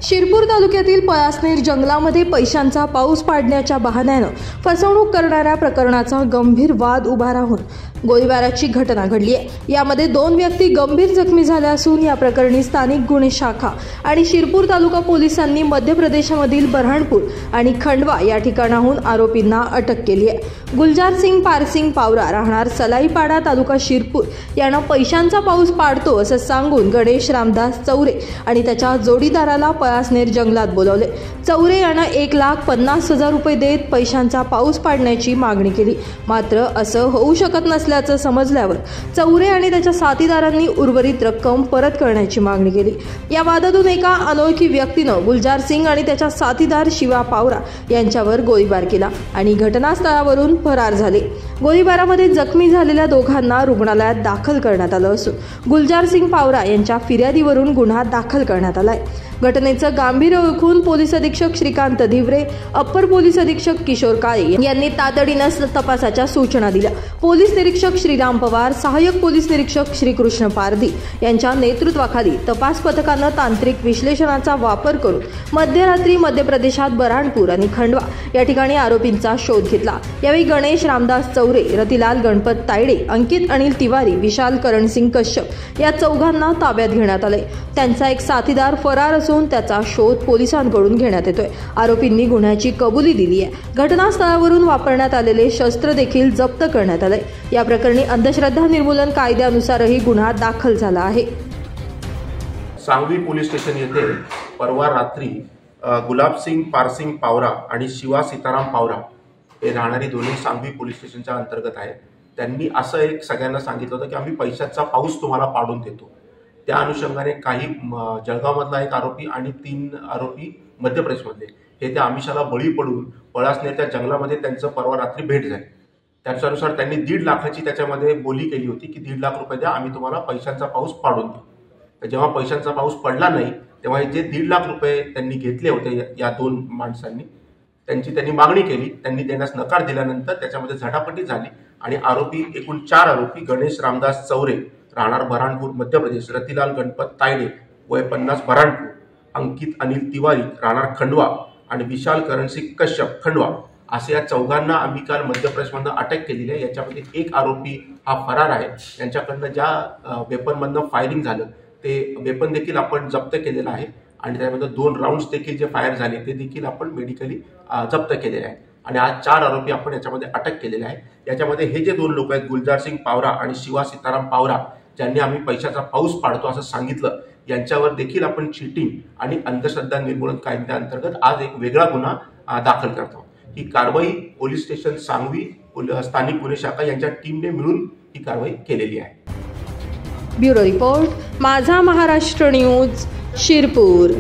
शिरपूर तालुक्यातील पळासनेर जंगलामध्ये पैशांचा पाऊस पाडण्याच्या बहाण्यानं फसवणूक करणाऱ्या प्रकरणाचा गंभीर वाद उभा राहून गोळीबाराची घटना घडली आहे। यामध्ये 2 व्यक्ती गंभीर जखमी झाल्या असून या प्रकरणी स्थानिक गुन्हे शाखा आणि शिरपूर तालुका पोलिसांनी मध्य प्रदेशमधील बऱ्हाणपूर आणि खंडवा या ठिकाणाहून आरोपींना अटक केली आहे। गुलजार सिंग पारसिंग पावरा राहणार सलाईपाडा तालुका शिरपूर यानं पैशांचा पाऊस पाडतो असं सांगून गणेश रामदास चौरे आणि त्याच्या जोडीदाराला पळासनेर जंगलात बोलावले। चौरे यानं 1,50,000 रुपये देत पैशांचा पाऊस पाडण्याची मागणी केली, मात्र असं होऊ शकत नसल्याचं समजल्यावर चौरे आणि त्याच्या साथीदारांनी उर्वरित रक्कम परत करण्याची मागणी केली। या वादातून एका अनोळखी व्यक्तीनं गुलजार सिंग आणि त्याच्या साथीदार शिवा पावरा यांच्यावर गोळीबार केला आणि घटनास्थळावरून फरार झाले। गोळीबारामध्ये जखमी झालेल्या दोघांना रुग्णालयात दाखल करण्यात आलं असून गुलजार सिंग पावरा यांच्या फिर्यादीवरून गुन्हा दाखल करण्यात आलाय। घटनेचं गांभीर्य ओळखून पोलीस अधीक्षक श्रीकांत धिवरे, अप्पर पोलीस अधीक्षक किशोर काळे यांनी तातडीनं तपासाच्या सूचना दिल्या। पोलीस निरीक्षक श्रीराम पवार, सहाय्यक पोलीस निरीक्षक श्रीकृष्ण पारधी यांच्या नेतृत्वाखाली तपास पथकानं तांत्रिक विश्लेषणाचा वापर करून मध्यरात्री मध्य प्रदेशात बऱ्हाणपूर आणि खंडवा या ठिकाणी आरोपींचा शोध घेतला। यावेळी गणेश रामदास चौरे, रतिलाल गणपत तायडे, अंकित अनिल तिवारी, विशाल करणसिंग कश्यप या चौघांना ताब्यात घेण्यात आले। त्यांचा एक साथीदार फरार असून त्याचा शोध पोलिसांकडून घेण्यात येतोय। आरोपींनी गुन्ह्याची कबुली दिली आहे। घटनास्थळावरून वापरण्यात आलेले शस्त्र देखील जप्त करण्यात आले। या प्रकरणी अंधश्रद्धा निर्मूलन कायद्यानुसारही गुन्हा दाखल झाला आहे। सांगवी पोलीस स्टेशन येथे परवा रात्री गुलाबसिंग पारसिंग पावरा आणि शिवा सीताराम पावरा हे राहणारी दोन्ही सांगवी पोलीस स्टेशनच्या अंतर्गत आहेत। त्यांनी असं एक सगळ्यांना सांगितलं होतं की आम्ही पैशाचा पाऊस तुम्हाला पाडून देतो। त्या अनुषंगाने काही जळगावमधला एक आरोपी आणि 3 आरोपी मध्य प्रदेशमधले हे त्या आमिषाला बळी पडून पळासनेरच्या जंगलामध्ये त्यांचं परवा रात्री भेट झाली। त्याच्यानुसार त्यांनी 1.5 लाखाची त्याच्यामध्ये बोली केली होती की 1.5 लाख रुपये द्या, आम्ही तुम्हाला पैशांचा पाऊस पाडून देऊ। तर जेव्हा पैशांचा पाऊस पडला नाही तेव्हा जे 1.5 लाख रुपये त्यांनी घेतले होते या 2 माणसांनी, त्यांनी मागणी केली। त्यांनी देण्यास नकार दिल्यानंतर त्याच्यामध्ये झटापटी झाली आणि आरोपी एकूण 4 आरोपी गणेश रामदास चौरे राहणार बऱ्हाणपूर मध्य प्रदेश, रतिलाल गणपत तायडे वय 50 बऱ्हाणपूर, अंकित अनिल तिवारी राहणार खंडवा आणि विशाल करणसिंग कश्यप खंडवा असे या चौघांना आम्ही काल मध्य प्रदेशमधून अटक केलेली आहे। याच्यामध्ये एक आरोपी हा फरार आहे। यांच्याकडनं ज्या वेपनमधनं फायरिंग झालं ते वेपन देखील आपण जप्त केलेलं आहे आणि त्यामध्ये 2 राऊंड्स देखील जे फायर झाले ते देखील आपण मेडिकली जप्त केलेले आहे आणि आज 4 आरोपी आपण याच्यामध्ये अटक केलेले आहे। याच्यामध्ये हे जे 2 लोक आहेत गुलजार सिंग पावरा आणि शिवा सीताराम पावरा ज्यांनी आम्ही पैशाचा पाऊस पाडतो असं सांगितलं, यांच्यावर देखील आपण चीटिंग आणि अंधश्रद्धा निर्मूलन कायद्याअंतर्गत आज एक वेगळा गुन्हा दाखल करतो। ही कारवाई पोलीस स्टेशन सांगवी स्थानिक गुन्हे शाखा यांच्या टीमने मिळून ही कारवाई केलेली आहे। ब्युरो रिपोर्ट, माझा महाराष्ट्र न्यूज, शिरपूर।